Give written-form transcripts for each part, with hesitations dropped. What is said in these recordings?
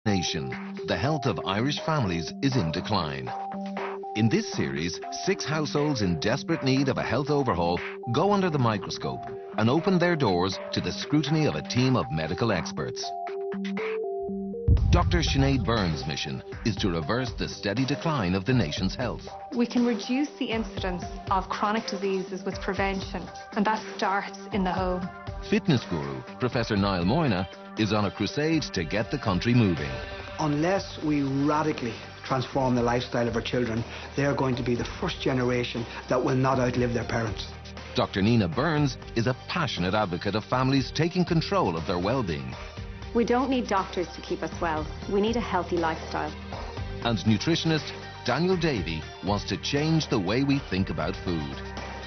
Nation, the health of Irish families is in decline. In this series, 6 households in desperate need of a health overhaul go under the microscope and open their doors to the scrutiny of a team of medical experts. Dr. Sinead Byrne's mission is to reverse the steady decline of the nation's health. We can reduce the incidence of chronic diseases with prevention, and that starts in the home. Fitness guru Professor Niall Moyna is on a crusade to get the country moving. Unless we radically transform the lifestyle of our children, they're going to be the first generation that will not outlive their parents. Dr. Nina Burns is a passionate advocate of families taking control of their well-being. We don't need doctors to keep us well. We need a healthy lifestyle. And nutritionist Daniel Davey wants to change the way we think about food.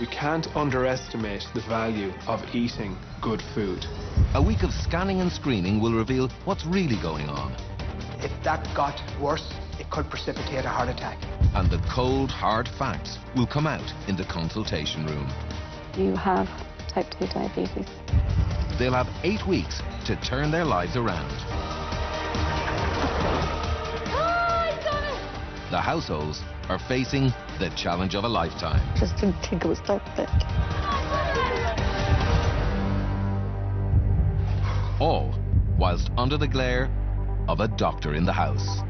We can't underestimate the value of eating good food. A week of scanning and screening will reveal what's really going on. If that got worse, it could precipitate a heart attack. And the cold, hard facts will come out in the consultation room. You have type 2 diabetes. They'll have 8 weeks to turn their lives around. The households are facing the challenge of a lifetime. Just didn't think it was that big. All whilst under the glare of a doctor in the house.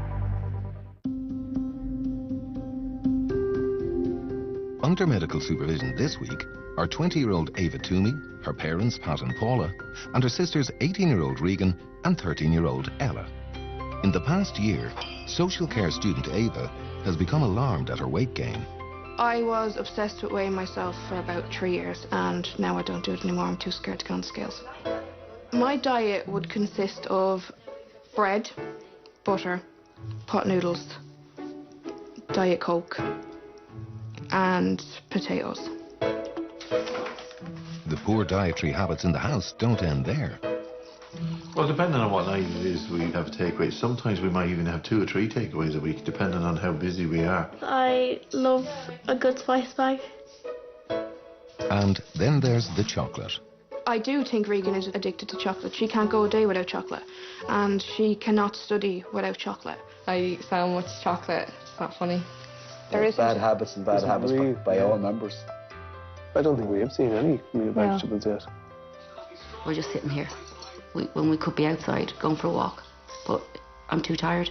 Under medical supervision this week are 20-year-old Ava Toomey, her parents Pat and Paula, and her sisters 18-year-old Regan and 13-year-old Ella. In the past year, social care student Ava has become alarmed at her weight gain. I was obsessed with weighing myself for about 3 years, and now I don't do it anymore. I'm too scared to go on the scales. My diet would consist of bread, butter, pot noodles, Diet Coke, and potatoes. The poor dietary habits in the house don't end there. Well, depending on what night it is, we have takeaways. Sometimes we might even have 2 or 3 takeaways a week, depending on how busy we are. I love a good spice bag. And then there's the chocolate. I do think Regan is addicted to chocolate. She can't go a day without chocolate, and she cannot study without chocolate. I eat so much chocolate, it's not funny. There's bad habits and bad habits by all members. I don't think we have seen any real vegetables yet. We're just sitting here when we could be outside going for a walk, but I'm too tired.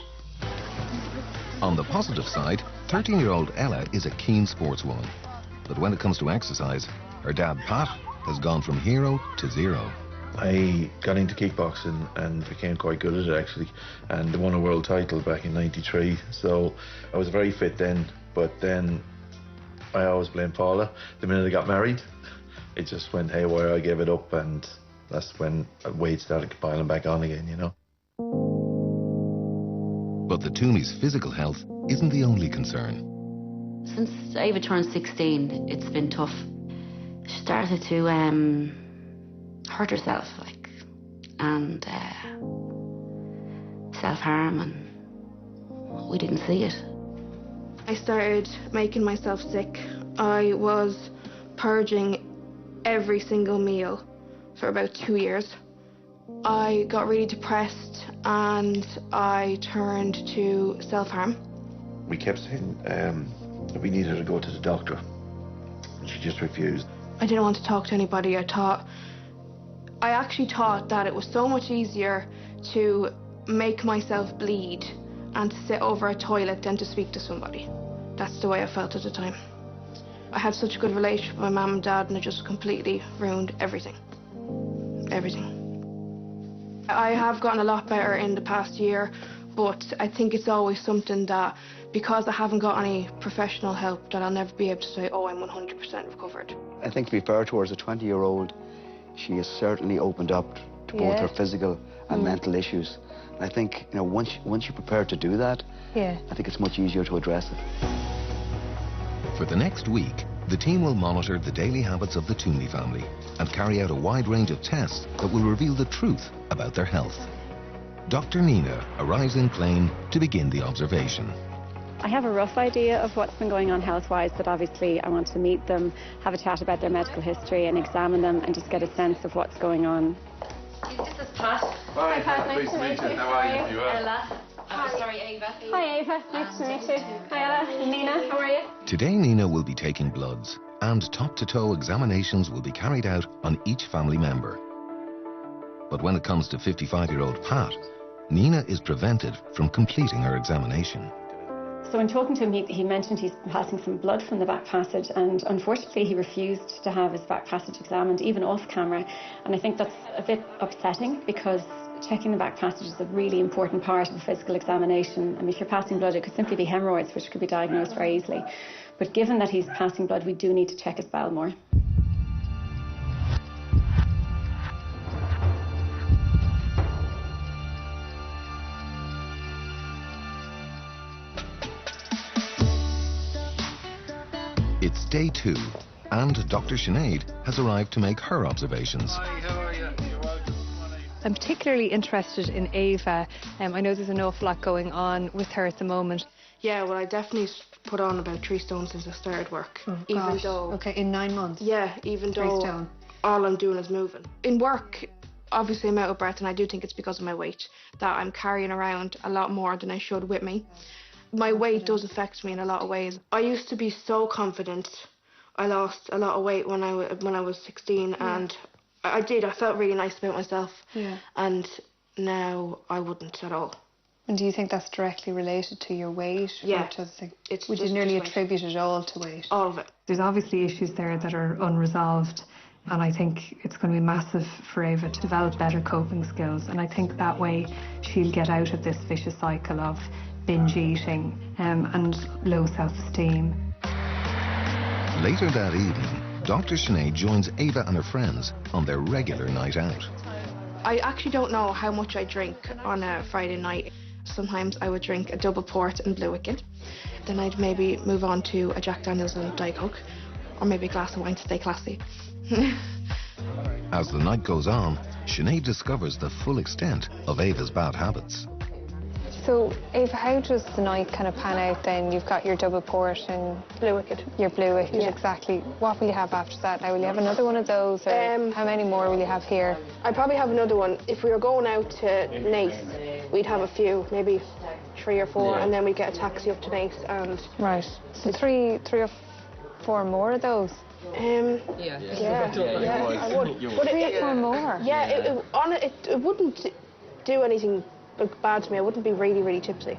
On the positive side, 13-year-old Ella is a keen sportswoman. But when it comes to exercise, her dad Pat has gone from hero to zero. I got into kickboxing and became quite good at it actually, and won a world title back in '93. So I was very fit then, but then I always blamed Paula. The minute I got married, it just went haywire. I gave it up, and that's when weight started piling back on again, you know. But the Toomeys' physical health isn't the only concern. Since Ava turned 16, it's been tough. She started to hurt herself, and self-harm, and we didn't see it. I started making myself sick. I was purging every single meal for about 2 years. I got really depressed and I turned to self-harm. We kept saying that we needed to go to the doctor, and she just refused. I didn't want to talk to anybody. I actually thought that it was so much easier to make myself bleed and to sit over a toilet than to speak to somebody. That's the way I felt at the time. I had such a good relationship with my mum and dad, and it just completely ruined everything. Everything. I have gotten a lot better in the past year, but I think it's always something that, because I haven't got any professional help, that I'll never be able to say, oh, I'm 100% recovered. I think to be fair to her, as a 20-year-old, she has certainly opened up to both her physical and mental issues. And I think, you know, once you're prepared to do that, I think it's much easier to address it. For the next week, the team will monitor the daily habits of the Toomey family and carry out a wide range of tests that will reveal the truth about their health. Dr. Nina arrives in Clane to begin the observation. I have a rough idea of what's been going on health-wise, but obviously I want to meet them, have a chat about their medical history and examine them and just get a sense of what's going on. This is Pat. Hi, Pat. Nice to meet you. How are you? You are? Ella. Ava. Hi Ava, nice to meet you. Hi Ella, Nina, how are you? Today Nina will be taking bloods, and top-to-toe examinations will be carried out on each family member. But when it comes to 55-year-old Pat, Nina is prevented from completing her examination. So in talking to him, he mentioned he's passing some blood from the back passage, and unfortunately he refused to have his back passage examined, even off camera. And I think that's a bit upsetting, because checking the back passage is a really important part of a physical examination. I mean, if you're passing blood, it could simply be hemorrhoids, which could be diagnosed very easily. But given that he's passing blood, we do need to check his bowel more. It's day 2, and Dr. Sinead has arrived to make her observations. Hi, how are you? You're welcome. I'm particularly interested in Ava. I know there's an awful lot going on with her at the moment. Yeah, well, I definitely put on about 3 stone since I started work. Oh, even gosh. though... Okay, in 9 months? Yeah, even 3 though stone. all I'm doing is moving. In work, obviously I'm out of breath, and I do think it's because of my weight, that I'm carrying around a lot more than I should with me. My weight does affect me in a lot of ways. I used to be so confident. I lost a lot of weight when I was 16, and I did. I felt really nice about myself. Yeah. And now I wouldn't at all. And do you think that's directly related to your weight? Yeah. Would you nearly attribute it all to weight? All of it. There's obviously issues there that are unresolved, and I think it's going to be massive for Ava to develop better coping skills, and I think that way she'll get out of this vicious cycle of binge eating and low self-esteem. Later that evening, Dr. Sinead joins Ava and her friends on their regular night out. I actually don't know how much I drink on a Friday night. Sometimes I would drink a double port and Blue Wicked. Then I'd maybe move on to a Jack Daniels and Diet Coke, or maybe a glass of wine to stay classy. As the night goes on, Sinead discovers the full extent of Ava's bad habits. So, Ava, how does the night kind of pan out then? You've got your double port and Blue Wicked. Your Blue Wicked, yeah. Exactly. What will you have after that? Now, will you have another one of those, or how many more will you have here? I'd probably have another one. If we were going out to Nace, we'd have a few, maybe 3 or 4, and then we'd get a taxi up to Nace. And right. So three or 4 more of those? Yeah, I would. But 3 or 4 more? Yeah, it wouldn't do anything bad to me. I wouldn't be really, really tipsy.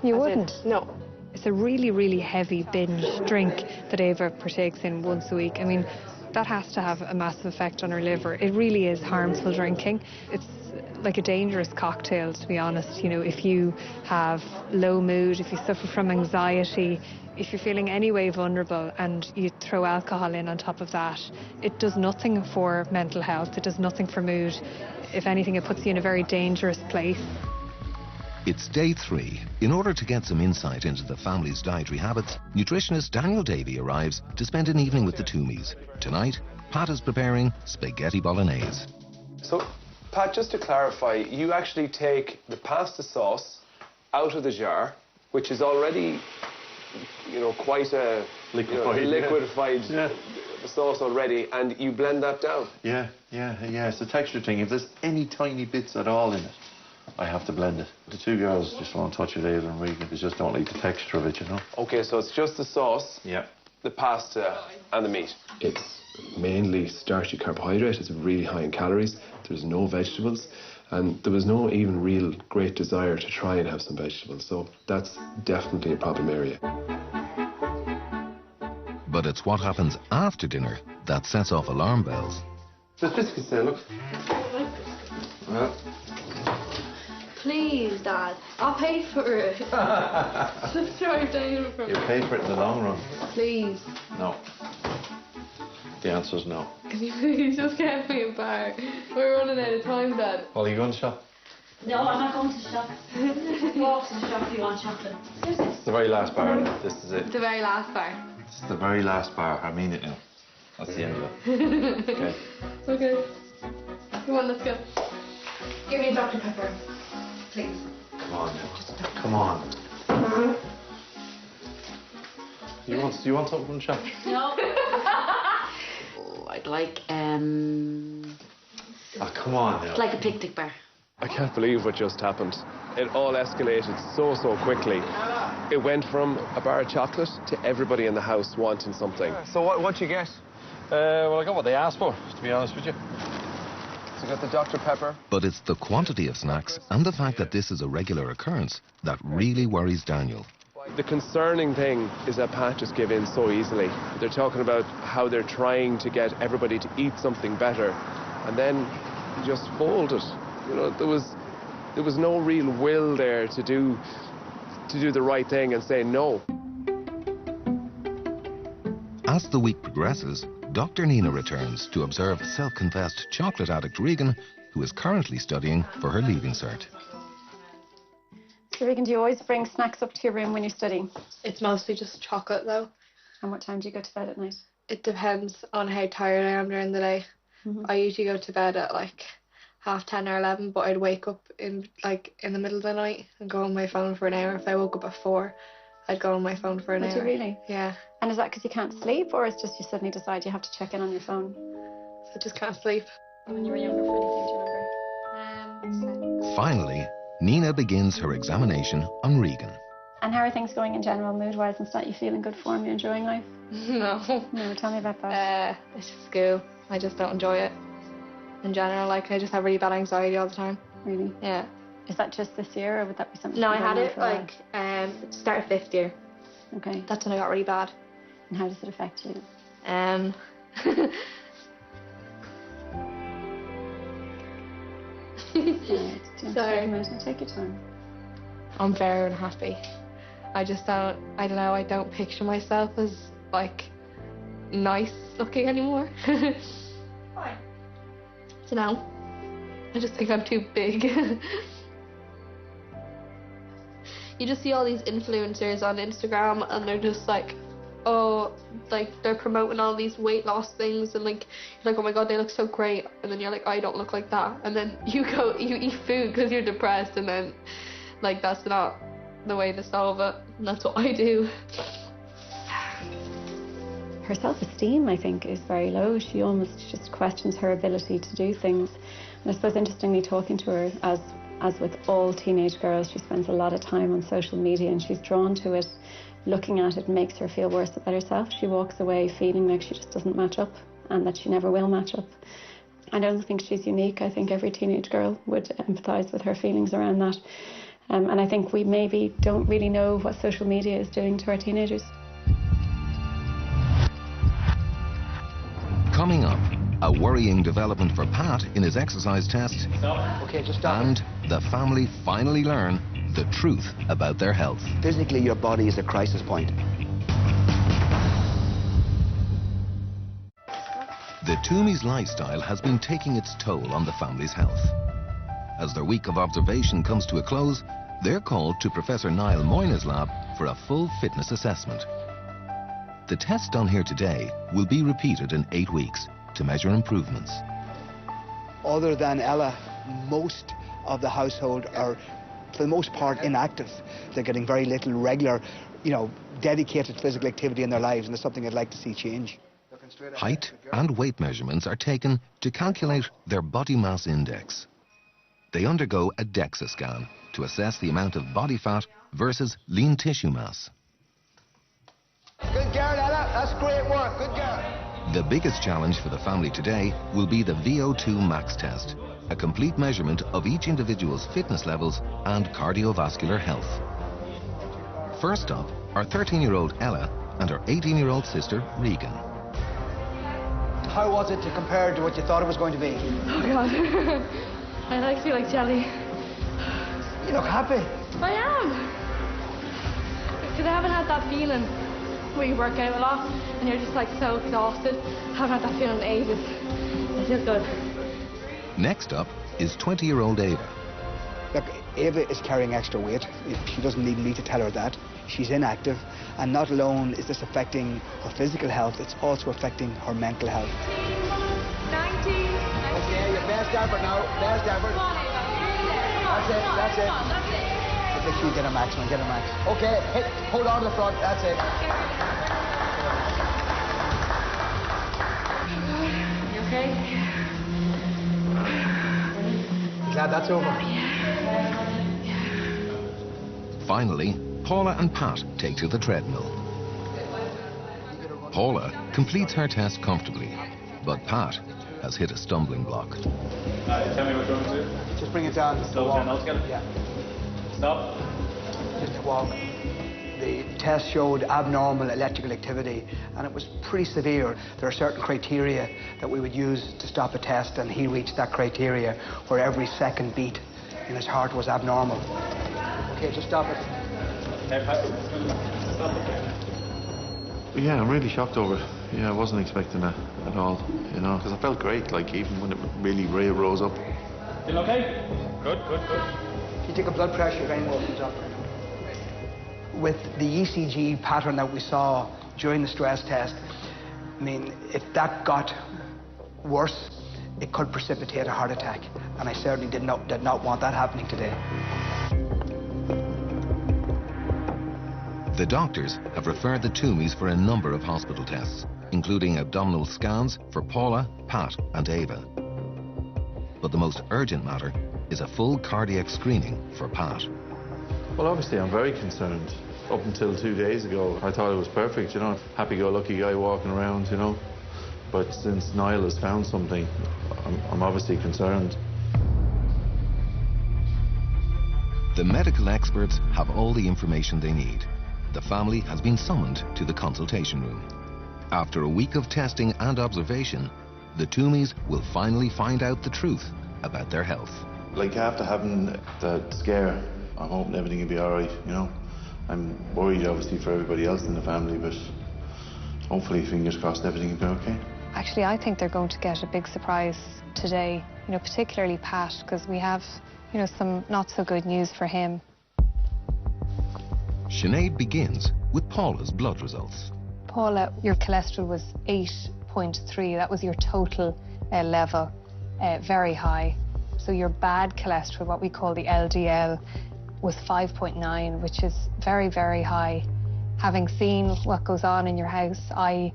You wouldn't? No. It's a really, really heavy binge drink that Ava partakes in once a week. I mean, that has to have a massive effect on her liver. It really is harmful drinking. It's like a dangerous cocktail, to be honest. You know, if you have low mood, if you suffer from anxiety, if you're feeling any way vulnerable and you throw alcohol in on top of that, it does nothing for mental health. It does nothing for mood. If anything, it puts you in a very dangerous place. It's day 3. In order to get some insight into the family's dietary habits, nutritionist Daniel Davey arrives to spend an evening with the Toomeys. Tonight, Pat is preparing spaghetti bolognese. So, Pat, just to clarify, you actually take the pasta sauce out of the jar, which is already, you know, quite a liquefied sauce already, and you blend that down. Yeah. It's a texture thing. If there's any tiny bits at all in it, I have to blend it. The 2 girls just won't touch it, Ava and Regan. They just don't like the texture of it, you know. Okay, so it's just the sauce, the pasta, and the meat. It's mainly starchy carbohydrate. It's really high in calories. There's no vegetables, and there was no even real great desire to try and have some vegetables. So that's definitely a problem area. But it's what happens after dinner that sets off alarm bells. There's biscuits there, look. Well. Please, Dad. I'll pay for it. Just drive down from You'll pay for it in the long run. Please. No. The answer is no. Can you please just get me a bar? We're running out of time, Dad. Well, are you going to shop? No, I'm not going to the shop. Go off to the shop if you want chocolate. It's the very last bar. This is it. The very last bar. It's the very last bar. I mean it now. That's the end of it. Okay. Okay. Come on, let's go. Give me a Dr. Pepper, please. Come on now. Come on. You want something from the shop? No. Oh, I'd like Oh, come on now. like a picnic bar. I can't believe what just happened. It all escalated so quickly. It went from a bar of chocolate to everybody in the house wanting something. So what'd you get? Well, I got what they asked for, to be honest with you. So you got the Dr. Pepper. But it's the quantity of snacks and the fact that this is a regular occurrence that really worries Daniel. The concerning thing is that Pat just gave in so easily. They're talking about how they're trying to get everybody to eat something better, and then he just folded. You know, there was no real will there to do the right thing and say no. As the week progresses, Dr. Nina returns to observe self-confessed chocolate addict Regan, who is currently studying for her Leaving Cert. So Regan, do you always bring snacks up to your room when you're studying? It's mostly just chocolate though. And what time do you go to bed at night? It depends on how tired I am during the day. I usually go to bed at like 10:30 or 11, but I'd wake up in the middle of the night and go on my phone for an hour. If I woke up at 4, I'd go on my phone for an hour. Would you really? Yeah. And is that because you can't sleep, or it's just you suddenly decide you have to check in on your phone? I just can't sleep. When you were younger, for anything, do you remember? Finally, Nina begins her examination on Regan. And how are things going in general, mood-wise and stuff? You feeling good form? You enjoying life? No. No, tell me about that. It's just school. I just don't enjoy it. In general, like, I just have really bad anxiety all the time. Really? Yeah. Is that just this year, or would that be something? No, I you've had been it on for a like start of 5th year. while? Okay. That's when I got really bad. And how does it affect you? Sorry. Take your time. I'm very unhappy. I don't picture myself as like nice looking anymore. Why? So now, I just think I'm too big. You just see all these influencers on Instagram and they're just like, oh, like they're promoting all these weight loss things and like, you're like, oh my god, they look so great, and then you're like, I don't look like that, and then you eat food because you're depressed, and then like that's not the way to solve it, and that's what I do. Her self-esteem, I think, is very low. She almost just questions her ability to do things. And I suppose, interestingly, talking to her, as with all teenage girls, she spends a lot of time on social media and she's drawn to it. Looking at it makes her feel worse about herself. She walks away feeling like she just doesn't match up and that she never will match up. I don't think she's unique. I think every teenage girl would empathise with her feelings around that. And I think we maybe don't really know what social media is doing to our teenagers. Coming up, a worrying development for Pat in his exercise test. Okay, just stop. And the family finally learn the truth about their health. Physically, your body is a crisis point. The Toomeys' lifestyle has been taking its toll on the family's health. As their week of observation comes to a close, they're called to Professor Niall Moyna's lab for a full fitness assessment. The test done here today will be repeated in 8 weeks to measure improvements. Other than Ella, most of the household are, for the most part, inactive. They're getting very little regular, dedicated physical activity in their lives, and it's something I'd like to see change. Height and weight measurements are taken to calculate their body mass index. They undergo a DEXA scan to assess the amount of body fat versus lean tissue mass. Good girl, Ella. That's great work. Good girl. The biggest challenge for the family today will be the VO2 max test, a complete measurement of each individual's fitness levels and cardiovascular health. First up are 13-year-old Ella and her 18-year-old sister Regan. How was it to compare to what you thought it was going to be? Oh god. I feel like jelly. You look happy. I am. Because I haven't had that feeling where you work out a lot and you're just like so exhausted. I haven't had that feeling in ages. It feels good. Next up is 20-year-old Ava. Look, Ava is carrying extra weight. She doesn't need me to tell her that. She's inactive, and not alone is this affecting her physical health, it's also affecting her mental health. 19. Okay, your best effort now. Best effort. That's it. That's it. I think you get a max, man. Get a max. Okay, hold on to the front. That's it. You okay? You glad that's over? Yeah. Finally, Paula and Pat take to the treadmill. Paula completes her test comfortably, but Pat has hit a stumbling block. Tell me what you want to do. Just bring it down. Just Slow down altogether? Yeah. Stop. Just to walk. The test showed abnormal electrical activity, and it was pretty severe. There are certain criteria that we would use to stop a test, and he reached that criteria where every second beat in his heart was abnormal. Okay, just stop it. Stop it. Yeah, I'm really shocked over it. Yeah, I wasn't expecting that at all, you know, because I felt great, like, even when it really rose up. Feel okay? Good. If you take a blood pressure, if any more comes up. With the ECG pattern that we saw during the stress test, I mean, if that got worse, it could precipitate a heart attack, and I certainly did not want that happening today. The doctors have referred the Toomeys for a number of hospital tests, including abdominal scans for Paula, Pat and Ava. But the most urgent matter is a full cardiac screening for Pat. Well, obviously, I'm very concerned. Up until 2 days ago, I thought it was perfect, you know, happy-go-lucky guy walking around, you know. But since Niall has found something, I'm obviously concerned. The medical experts have all the information they need. The family has been summoned to the consultation room. After a week of testing and observation, the Toomeys will finally find out the truth about their health. Like, after having that scare, I'm hoping everything will be all right, you know. I'm worried, obviously, for everybody else in the family, but hopefully, fingers crossed, everything will be okay. Actually, I think they're going to get a big surprise today, you know, particularly Pat, because we have, you know, some not so good news for him. Sinead begins with Paula's blood results. Paula, your cholesterol was 8.3. That was your total level, very high. So your bad cholesterol, what we call the LDL, was 5.9, which is very, very high. Having seen what goes on in your house, I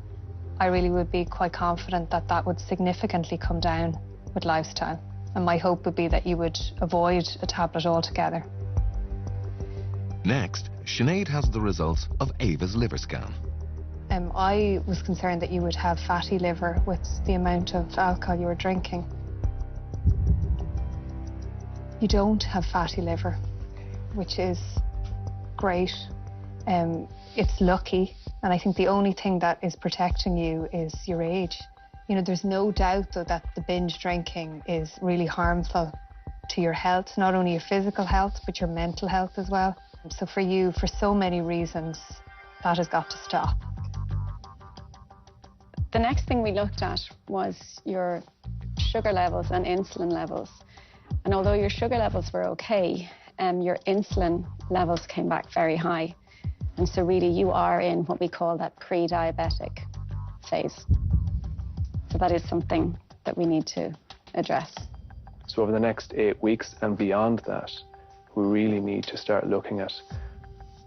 really would be quite confident that that would significantly come down with lifestyle. And my hope would be that you would avoid a tablet altogether. Next, Sinead has the results of Ava's liver scan. I was concerned that you would have fatty liver with the amount of alcohol you were drinking. You don't have fatty liver, which is great. It's lucky, and I think the only thing that is protecting you is your age. You know, there's no doubt, though, that the binge drinking is really harmful to your health, not only your physical health, but your mental health as well. So for you, for so many reasons, that has got to stop. The next thing we looked at was your sugar levels and insulin levels. And although your sugar levels were okay, your insulin levels came back very high. And so really you are in what we call that pre-diabetic phase. So that is something that we need to address. So over the next 8 weeks and beyond that, we really need to start looking at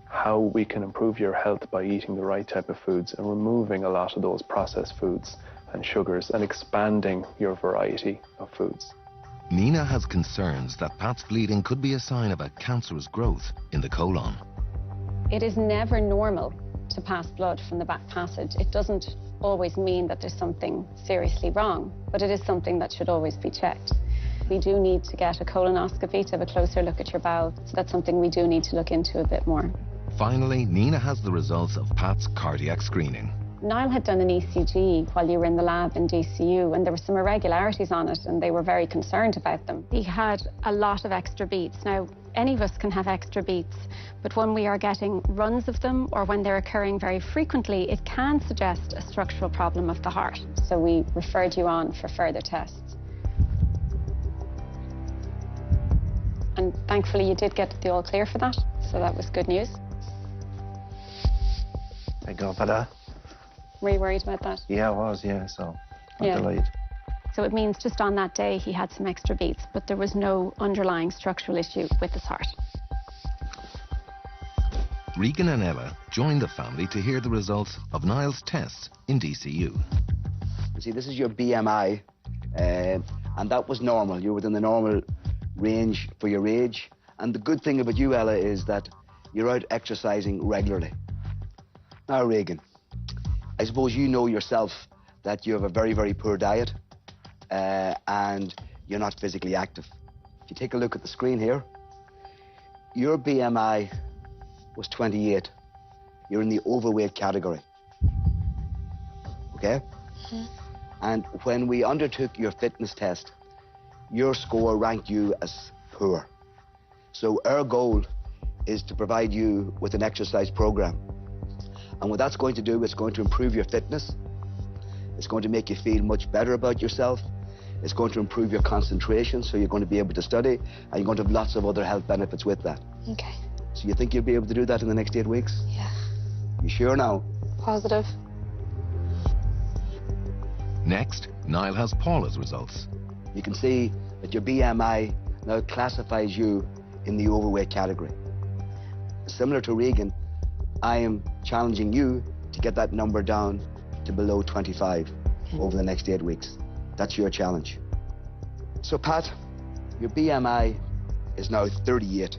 how we can improve your health by eating the right type of foods and removing a lot of those processed foods and sugars and expanding your variety of foods. Nina has concerns that Pat's bleeding could be a sign of a cancerous growth in the colon. It is never normal to pass blood from the back passage. It doesn't always mean that there's something seriously wrong, but it is something that should always be checked. We do need to get a colonoscopy to have a closer look at your bowel, so that's something we do need to look into a bit more. Finally, Nina has the results of Pat's cardiac screening. Niall had done an ECG while you were in the lab in DCU, and there were some irregularities on it, and they were very concerned about them. He had a lot of extra beats. Now, any of us can have extra beats, but when we are getting runs of them or when they're occurring very frequently, it can suggest a structural problem of the heart. So we referred you on for further tests. And thankfully you did get the all clear for that, so that was good news. Thank God for that. Were you worried about that? Yeah, I was, yeah, so I'm delighted. So it means just on that day he had some extra beats, but there was no underlying structural issue with his heart. Regan and Ella joined the family to hear the results of Niall's tests in DCU. See, this is your BMI, and that was normal. You were within the normal range for your age. And the good thing about you, Ella, is that you're out exercising regularly. Now, Regan, I suppose you know yourself that you have a very, very poor diet and you're not physically active. If you take a look at the screen here, your BMI was 28. You're in the overweight category. Okay? And when we undertook your fitness test, your score ranked you as poor. So our goal is to provide you with an exercise program. And what that's going to do, it's going to improve your fitness. It's going to make you feel much better about yourself. It's going to improve your concentration, so you're going to be able to study, and you're going to have lots of other health benefits with that. Okay. So you think you'll be able to do that in the next 8 weeks? Yeah. You sure now? Positive. Next, Niall has Paula's results. You can see that your BMI now classifies you in the overweight category. Similar to Regan, I am challenging you to get that number down to below 25 over the next 8 weeks. That's your challenge. So, Pat, your BMI is now 38.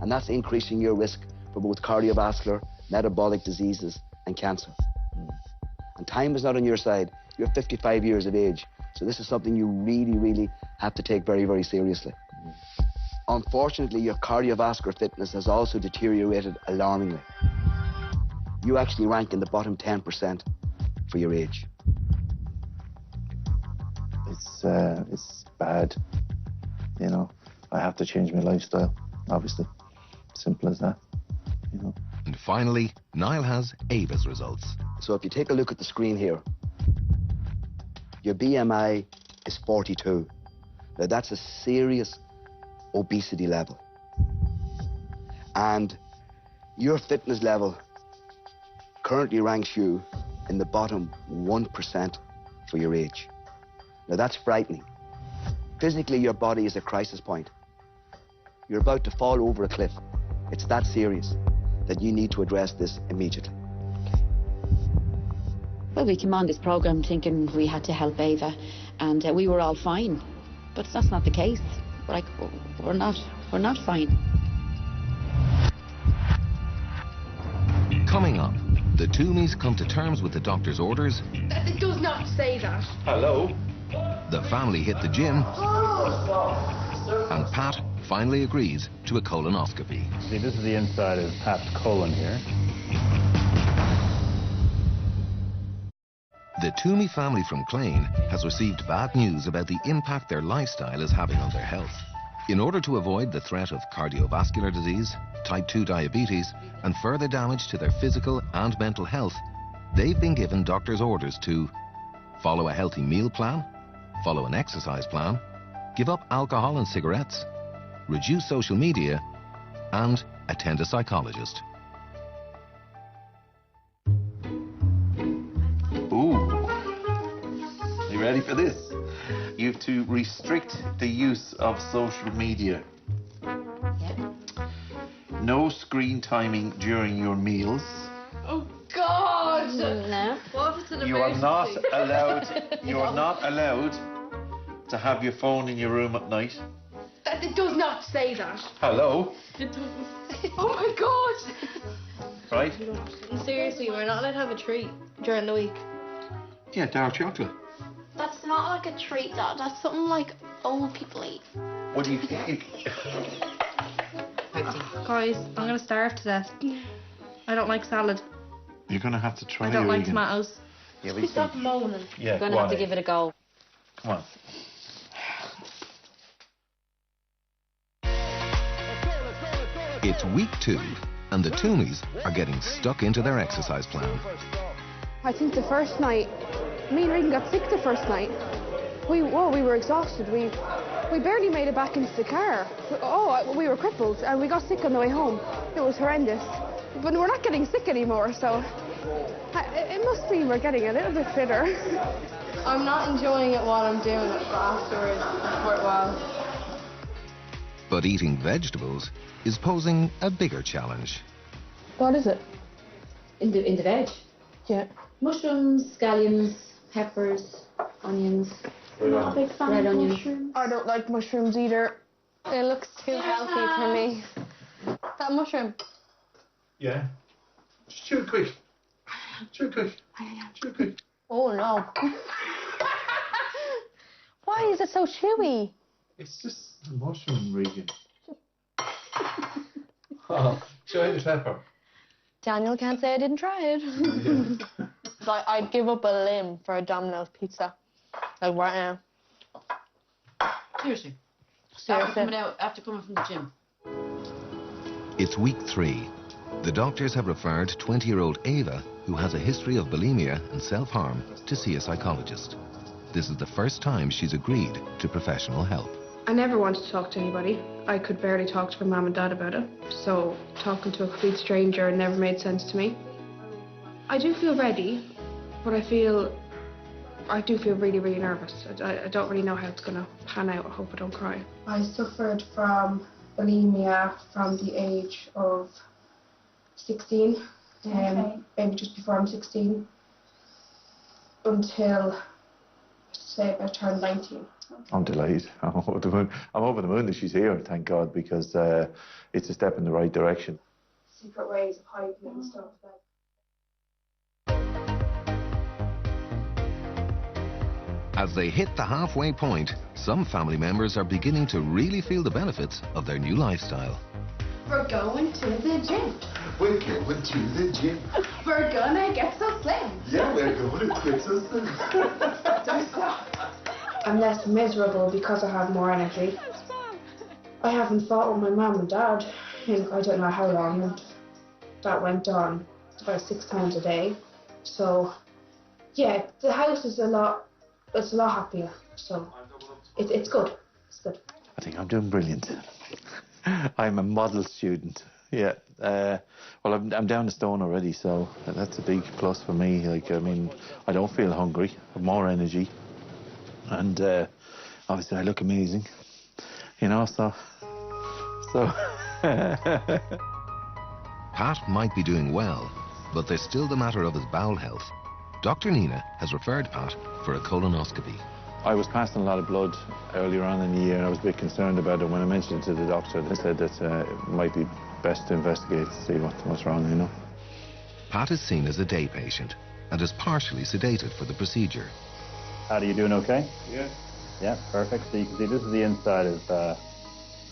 And that's increasing your risk for both cardiovascular, metabolic diseases, and cancer. And time is not on your side. You're 55 years of age. So this is something you really, really have to take very, very seriously. Unfortunately, your cardiovascular fitness has also deteriorated alarmingly. You actually rank in the bottom 10% for your age. It's bad. You know, I have to change my lifestyle, obviously. Simple as that, you know. And finally, Niall has Ava's results. So if you take a look at the screen here, your BMI is 42. Now that's a serious obesity level. And your fitness level currently ranks you in the bottom 1% for your age. Now that's frightening. Physically, your body is a crisis point. You're about to fall over a cliff. It's that serious that you need to address this immediately. Well, we came on this programme thinking we had to help Ava, and we were all fine. But that's not the case. Like, we're not fine. Coming up, the Toomeys come to terms with the doctor's orders. It does not say that. Hello? The family hit the gym. And Pat finally agrees to a colonoscopy. See, this is the inside of Pat's colon here. The Toomey family from Clane has received bad news about the impact their lifestyle is having on their health. In order to avoid the threat of cardiovascular disease, type 2 diabetes, and further damage to their physical and mental health, they've been given doctor's orders to follow a healthy meal plan, follow an exercise plan, give up alcohol and cigarettes, reduce social media, and attend a psychologist. Ooh. Are you ready for this? You have to restrict the use of social media. Yeah. No screen timing during your meals. Oh, God! No. What if it's an You are not emergency? allowed to have your phone in your room at night. It does not say that. Hello? It doesn't. Oh, my God! Right? Seriously, we're not allowed to have a treat during the week. Yeah, dark chocolate. That's not like a treat, Dad. That's something like old people eat. What do you think? Guys, I'm gonna starve to death. I don't like salad. You're going to have to try I don't like Regan. tomatoes. Yeah, but Stop moaning. Yeah, You're going to have to give it a go. Come on. It's week 2, and the Toomeys are getting stuck into their exercise plan. I think the first night, me and Regan got sick the first night. We were exhausted. We barely made it back into the car. We were crippled, and we got sick on the way home. It was horrendous. But we're not getting sick anymore, so it must mean we're getting a little bit fitter. I'm not enjoying it while I'm doing it, but afterwards it's worthwhile. But eating vegetables is posing a bigger challenge. What is it? In the veg? Yeah. Mushrooms, scallions, peppers, onions. I'm not a big fan Red of onion. mushrooms. I don't like mushrooms either. It looks too healthy for me. That mushroom. Yeah. Just chew it quick. Chew it quick. Chew it quick. Oh no. Why is it so chewy? It's just the mushroom, Regan. Oh, show the pepper. Daniel can't say I didn't try it. Like, I'd give up a limb for a Domino's pizza. Like right now. Seriously. After coming from the gym. It's week 3. The doctors have referred 20-year-old Ava, who has a history of bulimia and self-harm, to see a psychologist. This is the first time she's agreed to professional help. I never wanted to talk to anybody. I could barely talk to my mum and dad about it. So talking to a complete stranger never made sense to me. I do feel ready, but I do feel really, really nervous. I don't really know how it's going to pan out. I hope I don't cry. I suffered from bulimia from the age of 16, maybe just before I'm 16, until, say, I turned 19. I'm delighted. I'm over the moon that she's here, thank God, because it's a step in the right direction. Secret ways of hiding and stuff. As they hit the halfway point, some family members are beginning to really feel the benefits of their new lifestyle. We're going to the gym. We're going to the gym. We're gonna get so slim. Yeah, we're going to get so slim. Don't stop. I'm less miserable because I have more energy. I haven't fought with my mum and dad in I don't know how long, and that went on about 6 times a day. So, yeah, the house is a lot happier. So, it's good. It's good. I think I'm doing brilliant. I'm a model student. Yeah. Well, I'm down a stone already, so that's a big plus for me. Like, I mean, I don't feel hungry. I have more energy. And obviously I look amazing, you know, so. Pat might be doing well, but there's still the matter of his bowel health. Dr. Nina has referred Pat for a colonoscopy. I was passing a lot of blood earlier on in the year, and I was a bit concerned about it. When I mentioned it to the doctor, they said that it might be best to investigate to see what's wrong, you know. Pat is seen as a day patient and is partially sedated for the procedure. Pat, are you doing okay? Yeah. Yeah, perfect. So you can see this is the inside of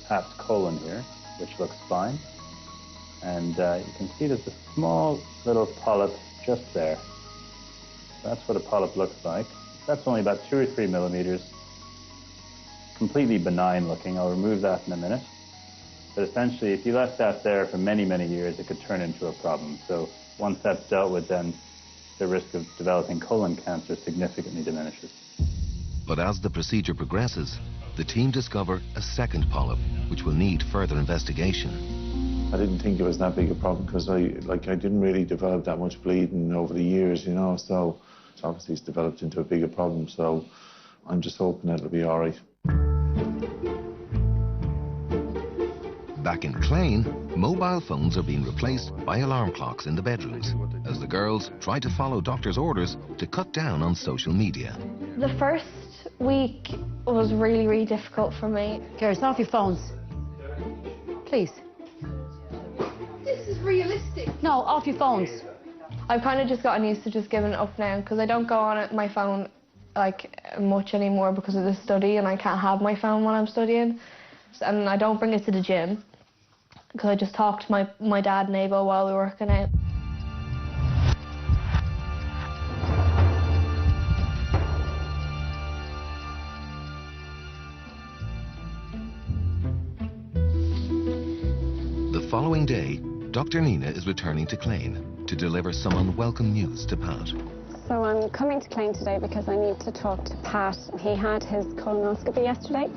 Pat's colon here, which looks fine. And you can see there's a small little polyp just there. That's what a polyp looks like. That's only about 2 or 3 millimeters. Completely benign looking. I'll remove that in a minute. But essentially, if you left that there for many, many years, it could turn into a problem. So once that's dealt with, then the risk of developing colon cancer significantly diminishes. But as the procedure progresses, the team discover a second polyp, which will need further investigation. I didn't think it was that big a problem because I didn't really develop that much bleeding over the years, you know, so obviously it's developed into a bigger problem, so I'm just hoping it'll be all right. Back in Clane, mobile phones are being replaced by alarm clocks in the bedrooms as the girls try to follow doctors' orders to cut down on social media. The first week was really, really difficult for me. Girls, off your phones. Please. This is realistic. No, off your phones. I've kind of just gotten used to just giving it up now because I don't go on my phone like much anymore because of the study, and I can't have my phone when I'm studying. And I don't bring it to the gym because I just talk to my dad and Ava while we're working out. The following day, Dr. Nina is returning to Clane to deliver some unwelcome news to Pat. So I'm coming to Clane today because I need to talk to Pat. He had his colonoscopy yesterday,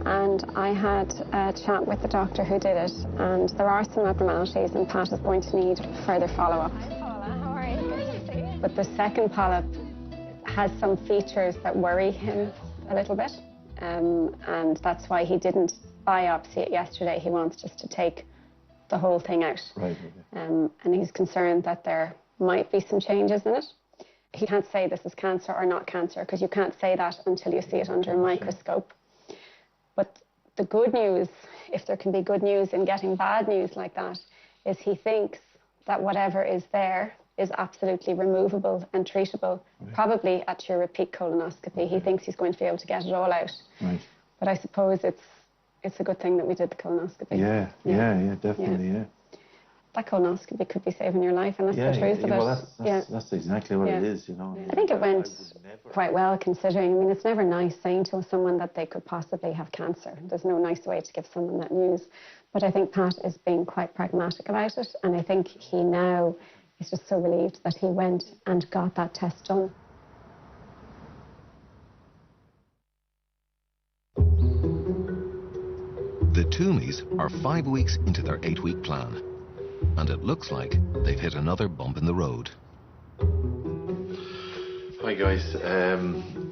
and I had a chat with the doctor who did it, and there are some abnormalities, and Pat is going to need further follow-up. Hi Paula, how are you? Good to see you. But the second polyp has some features that worry him a little bit, and that's why he didn't biopsy it yesterday. He wants just to take the whole thing out. Right. And he's concerned that there might be some changes in it. He can't say this is cancer or not cancer because you can't say that until you see it under a microscope. But The good news, if there can be good news in getting bad news like that, is he thinks that whatever is there is absolutely removable and treatable, probably at your repeat colonoscopy. He thinks he's going to be able to get it all out. Right. But I suppose it's a good thing that we did the colonoscopy. Yeah, definitely, yeah. That colonoscopy could be saving your life, and that's the truth of it. Well, that's exactly what it is, you know. I think it went quite well, considering. I mean, it's never nice saying to someone that they could possibly have cancer. There's no nice way to give someone that news. But I think Pat is being quite pragmatic about it, and I think he now is just so relieved that he went and got that test done. The Toomeys are 5 weeks into their 8-week plan, and it looks like they've hit another bump in the road. Hi guys,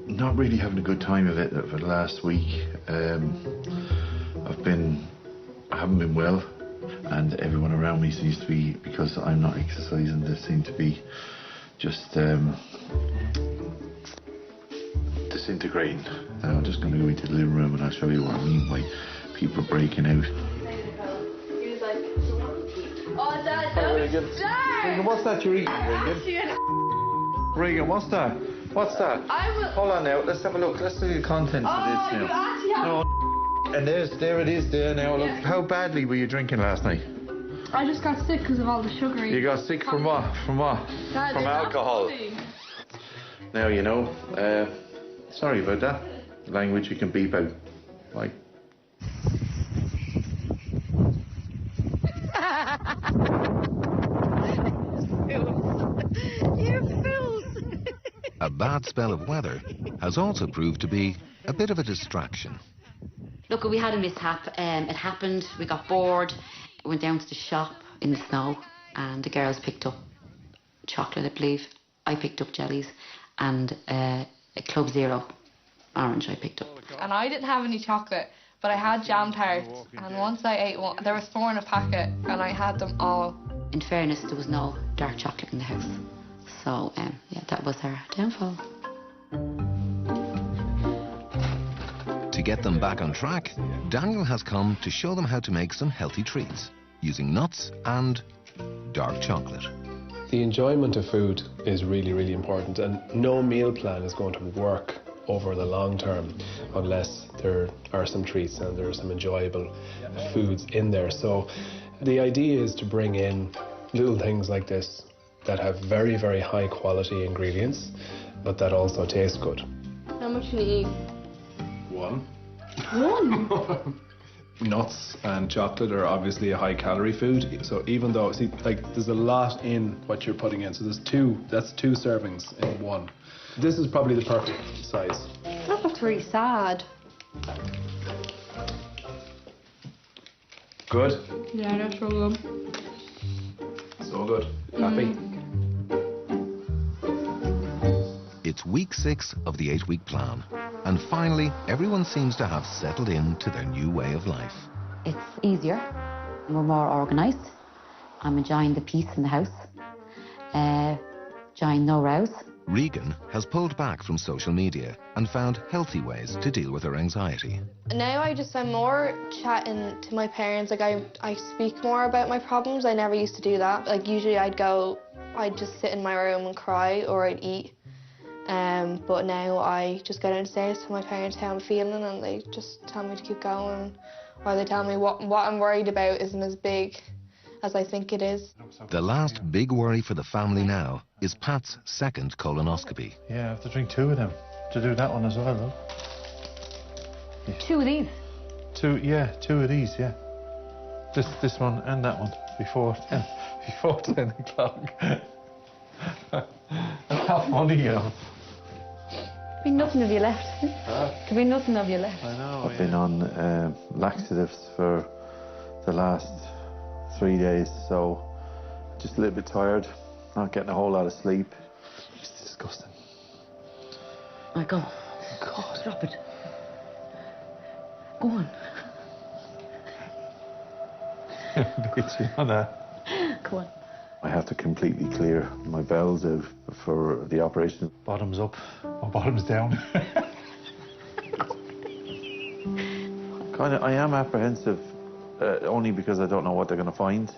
not really having a good time of it for the last week. I haven't been well, and everyone around me seems to be, because I'm not exercising, they seem to be just disintegrating. Now I'm just going to go into the living room and I'll show you what I mean by people breaking out. He was like, oh, Dad, don't Regan, what's that you're eating, Regan? Regan, what's that? What's that? Hold on now, let's have a look. Let's see the contents of this now. You actually have... No, and there it is there now. Look, how badly were you drinking last night? I just got sick because of all the sugar. You got sick from what? From what? Dad, from alcohol. Now, you know, sorry about that. Language you can beep out. Like. A bad spell of weather has also proved to be a bit of a distraction. Look, we had a mishap. It happened, we got bored, went down to the shop in the snow, and the girls picked up chocolate, I believe. I picked up jellies, and a Club Zero orange I picked up. And I didn't have any chocolate, but I had jam tarts, and once I ate one, there was 4 in a packet, and I had them all. In fairness, there was no dark chocolate in the house. So, yeah, that was our downfall. To get them back on track, Daniel has come to show them how to make some healthy treats using nuts and dark chocolate. The enjoyment of food is really, really important, and no meal plan is going to work over the long term unless there are some treats and there are some enjoyable foods in there. So the idea is to bring in little things like this that have very, very high quality ingredients, but that also taste good. How much do you eat? 1. 1? Nuts and chocolate are obviously a high calorie food, so even though, see, like, there's a lot in what you're putting in, so there's 2, that's 2 servings in 1. This is probably the perfect size. That looks really sad. Good? Yeah, that's so good. So good. Happy? It's week 6 of the 8-week plan, and finally everyone seems to have settled in to their new way of life. It's easier, we're more organised. I'm enjoying the peace in the house, enjoying no rows. Regan has pulled back from social media and found healthy ways to deal with her anxiety. Now I'm more chatting to my parents. Like I speak more about my problems. I never used to do that. Like usually I'd just sit in my room and cry, or I'd eat. But now I just go downstairs to my parents how I'm feeling, and they just tell me to keep going, or they tell me what I'm worried about isn't as big as I think it is. The last big worry for the family now is Pat's second colonoscopy. Yeah, I have to drink 2 of them to do that one as well, though. Yeah. 2 of these? 2 of these, yeah. This one and that one before 10 o'clock. How funny, you know. There'll be nothing of you left. There'll be nothing of you left. I know. I've been on laxatives for the last 3 days, so just a little bit tired, not getting a whole lot of sleep. It's disgusting. Oh, go. God. Stop it. Go on. Come on. I have to completely clear my bowels out for the operation. Bottoms up or bottoms down. I am apprehensive, only because I don't know what they're going to find.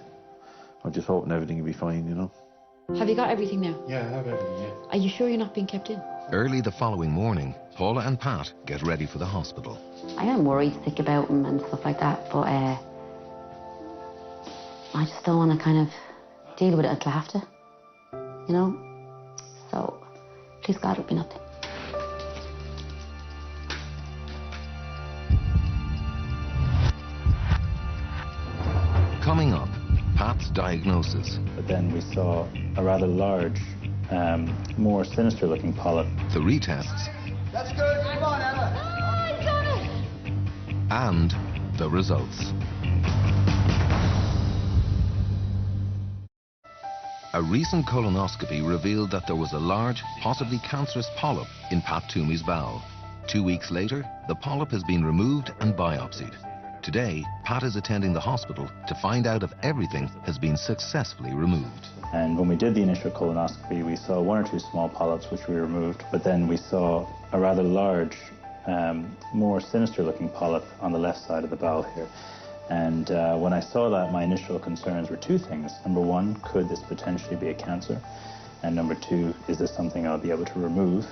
I'm just hoping everything will be fine, you know. Have you got everything now? Yeah, I have everything, yeah. Are you sure you're not being kept in? Early the following morning, Paula and Pat get ready for the hospital. I am worried sick about him and stuff like that, but I just don't want to kind of deal with it until I have to, you know? So, please God, it'll be nothing. Coming up, Pat's diagnosis. But then we saw a rather large, more sinister-looking polyp. The retests. That's good. Come on, Emma. Oh, I've done it! And the results. A recent colonoscopy revealed that there was a large, possibly cancerous polyp in Pat Toomey's bowel. 2 weeks later, the polyp has been removed and biopsied. Today, Pat is attending the hospital to find out if everything has been successfully removed. And when we did the initial colonoscopy, we saw 1 or 2 small polyps which we removed, but then we saw a rather large, more sinister-looking polyp on the left side of the bowel here. And when I saw that, my initial concerns were 2 things. Number 1, could this potentially be a cancer? And number 2, is this something I'll be able to remove?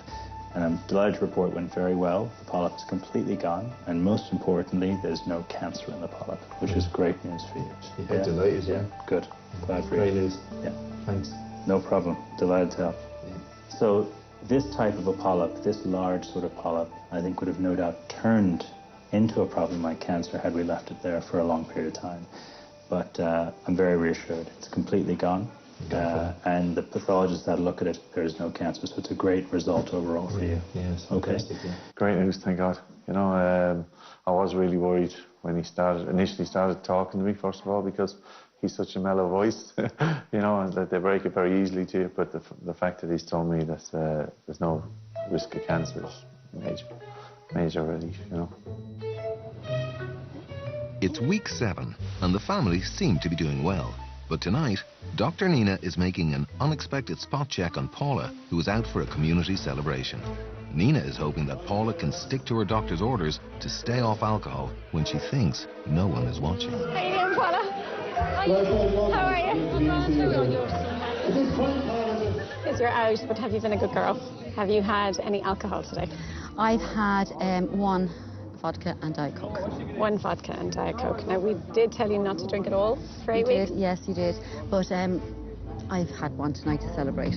And I'm delighted to report it went very well. The polyp is completely gone, and most importantly, there's no cancer in the polyp, which is great news for you. Yeah, delighted, yeah. Good. Glad for you. Great news. Yeah. Thanks. No problem. Delighted to help. Yeah. So this type of a polyp, this large sort of polyp, I think would have no doubt turned into a problem like cancer had we left it there for a long period of time. But I'm very reassured. It's completely gone. And the pathologist had a look at it. There is no cancer, so it's a great result overall for you. Yeah, it's okay. fantastic, yeah. Great news, thank God. You know, I was really worried when he initially started talking to me, first of all, because he's such a mellow voice, you know, and that they break it very easily to you. But the fact that he's told me that there's no risk of cancer is major relief, you know. It's week 7, and the family seem to be doing well. But tonight, Dr. Nina is making an unexpected spot check on Paula, who is out for a community celebration. Nina is hoping that Paula can stick to her doctor's orders to stay off alcohol when she thinks no one is watching. How are you doing, Paula? How are you? Because you're out, but have you been a good girl? Have you had any alcohol today? I've had 1 vodka and Diet Coke. 1 vodka and Diet Coke. Now, we did tell you not to drink at all for 8 weeks. Yes, you did. But I've had 1 tonight to celebrate.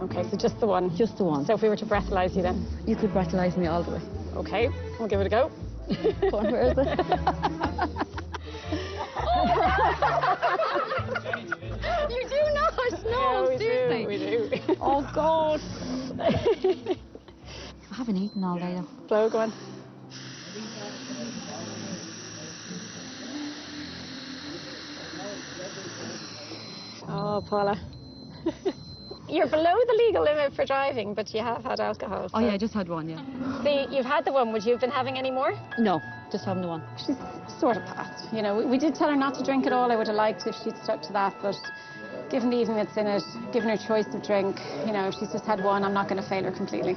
Okay, so just the 1? Just the 1. So if we were to breathalyse you then? You could breathalyse me all the way. Okay, we'll give it a go. Go on, where is it? You do not? No, yeah, seriously. We do. Oh, God. I haven't eaten all day, though. Blow, go on. Oh, Paula. You're below the legal limit for driving, but you have had alcohol. So. Oh, yeah, I just had 1, yeah. See, you've had the 1. Would you have been having any more? No, just having the 1. She's sort of passed. You know, we did tell her not to drink at all. I would have liked if she'd stuck to that, but given the evening that's in it, given her choice of drink, you know, if she's just had 1, I'm not going to fail her completely.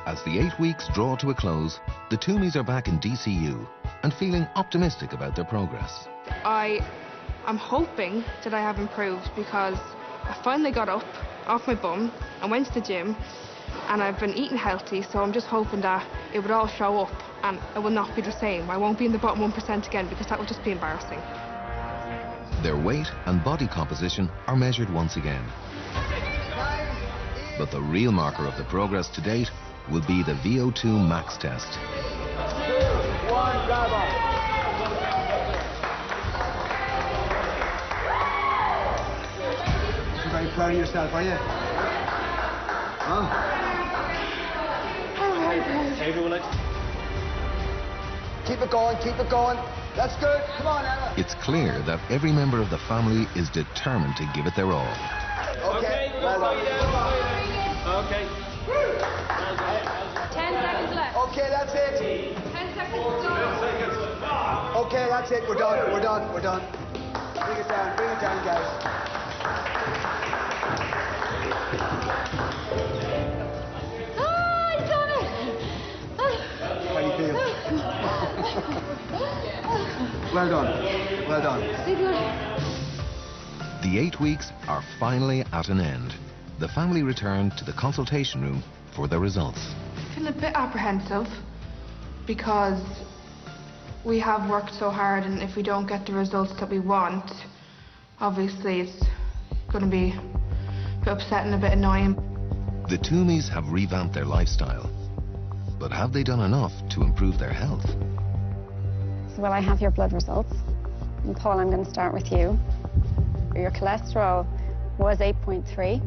As the 8 weeks draw to a close, the Toomeys are back in DCU and feeling optimistic about their progress. I'm hoping that I have improved because I finally got up off my bum and went to the gym, and I've been eating healthy, so I'm just hoping that it would all show up and it will not be the same. I won't be in the bottom 1% again because that would just be embarrassing. Their weight and body composition are measured once again. But the real marker of the progress to date will be the VO2 max test. 2, 1, bravo. You're very proud of yourself, are you? Huh? I'm very proud. Everyone Keep it going, keep it going. That's good. Come on, Emma. It's clear that every member of the family is determined to give it their all. Okay, well done. Okay. 10 seconds left. Okay, that's it. 10 seconds to go. Okay, that's it. We're done. We're done. We're done. Bring it down. Bring it down, guys. Oh, I've done it. How do you feel? Well done. Well done. The 8 weeks are finally at an end. The family returned to the consultation room for the results. I feel a bit apprehensive because we have worked so hard, and if we don't get the results that we want, obviously it's going to be a bit upsetting, a bit annoying. The Toomeys have revamped their lifestyle, but have they done enough to improve their health? So, well, I have your blood results. And Paul, I'm going to start with you. Your cholesterol was 8.3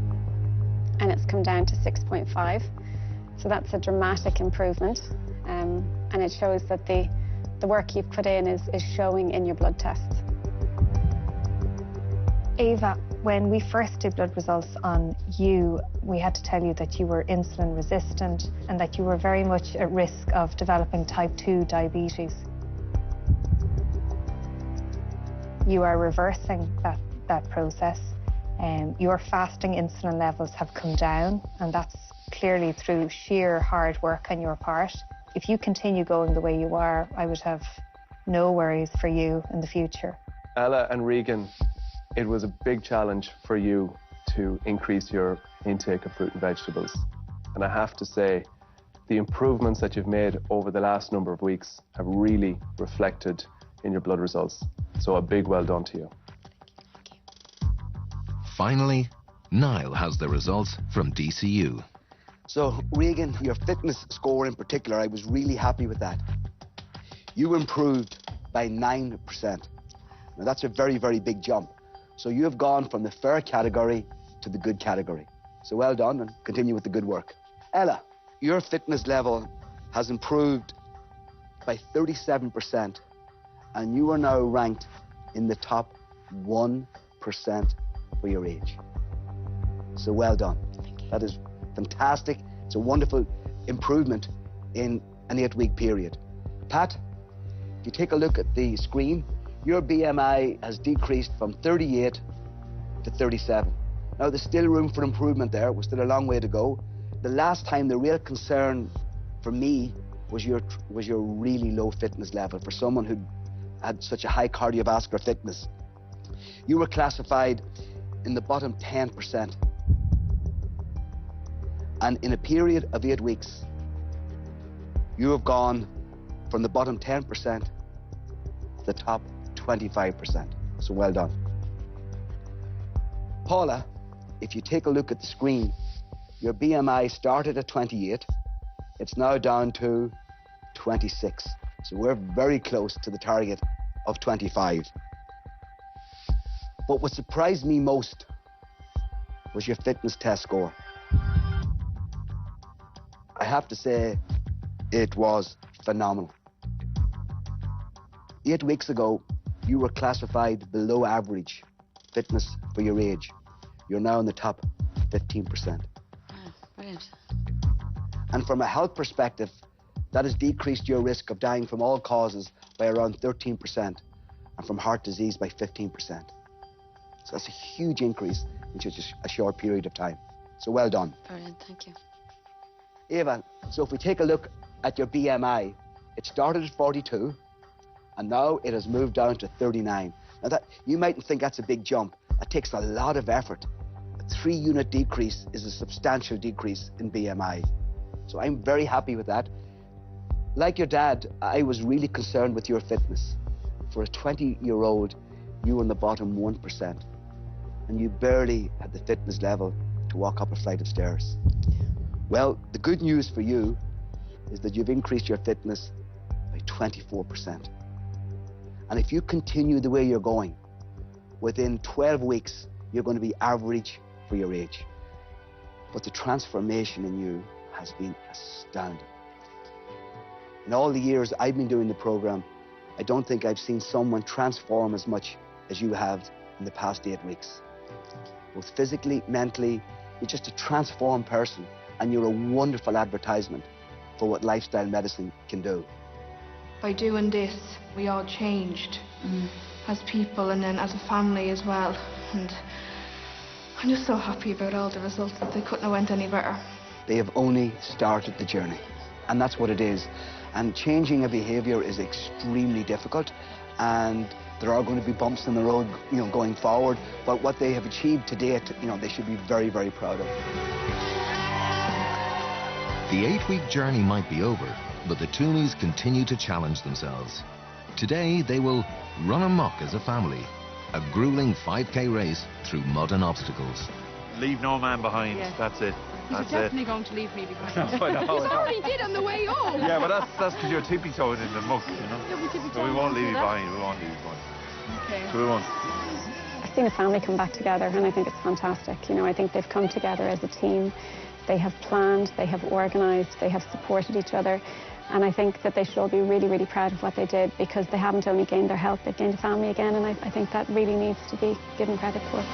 and it's come down to 6.5. So that's a dramatic improvement. And it shows that the work you've put in is showing in your blood tests. Ava, when we first did blood results on you, we had to tell you that you were insulin resistant and that you were very much at risk of developing type 2 diabetes. You are reversing that process. Your fasting insulin levels have come down, and that's clearly through sheer hard work on your part. If you continue going the way you are, I would have no worries for you in the future. Ella and Regan, it was a big challenge for you to increase your intake of fruit and vegetables. And I have to say, the improvements that you've made over the last number of weeks have really reflected in your blood results. So a big well done to you. Finally, Niall has the results from DCU. So, Regan, your fitness score in particular, I was really happy with that. You improved by 9%. Now, that's a very, very big jump. So you have gone from the fair category to the good category. So well done, and continue with the good work. Ella, your fitness level has improved by 37%, and you are now ranked in the top 1% for your age. So well done. That is fantastic. It's a wonderful improvement in an 8-week period. Pat, if you take a look at the screen, your BMI has decreased from 38 to 37. Now, there's still room for improvement there. We're still a long way to go. The last time, the real concern for me was your really low fitness level for someone who had such a high cardiovascular fitness. You were classified in the bottom 10%. And in a period of 8 weeks, you have gone from the bottom 10% to the top 25%. So well done. Paula, if you take a look at the screen, your BMI started at 28. It's now down to 26. So we're very close to the target of 25. But what surprised me most was your fitness test score. I have to say, it was phenomenal. 8 weeks ago, you were classified below average fitness for your age. You're now in the top 15%. Oh, brilliant. And from a health perspective, that has decreased your risk of dying from all causes by around 13%, and from heart disease by 15%. So that's a huge increase in just a short period of time. So well done. Brilliant, thank you. Eva, so if we take a look at your BMI, it started at 42, and now it has moved down to 39. Now, that you mightn't think that's a big jump. That takes a lot of effort. A 3-unit decrease is a substantial decrease in BMI. So I'm very happy with that. Like your dad, I was really concerned with your fitness. For a 20-year-old, you were in the bottom 1%, and you barely had the fitness level to walk up a flight of stairs. Well, the good news for you is that you've increased your fitness by 24%. And if you continue the way you're going, within 12 weeks, you're going to be average for your age. But the transformation in you has been astounding. In all the years I've been doing the program, I don't think I've seen someone transform as much as you have in the past 8 weeks. Both physically, mentally, you're just a transformed person, and you're a wonderful advertisement for what lifestyle medicine can do. By doing this, we all changed as people and then as a family as well. And I'm just so happy about all the results that they couldn't have went any better. They have only started the journey, and that's what it is. And changing a behavior is extremely difficult, and there are going to be bumps in the road, you know, going forward. But what they have achieved to date, you know, they should be very, very proud of. The 8-week journey might be over, but the Toomeys continue to challenge themselves. Today, they will run amok as a family, a grueling 5K race through mud and obstacles. Leave no man behind, that's it. He's definitely going to leave me because I know. He's already did on the way up. Yeah, but that's because you're tippy-toeing in the muck, you know. Yeah, so we won't leave you behind, we won't leave you behind. Okay. So we won't. I've seen a family come back together, and I think it's fantastic. You know, I think they've come together as a team. They have planned, they have organised, they have supported each other. And I think that they should all be really, really proud of what they did, because they haven't only gained their health, they've gained a family again, and I think that really needs to be given credit for.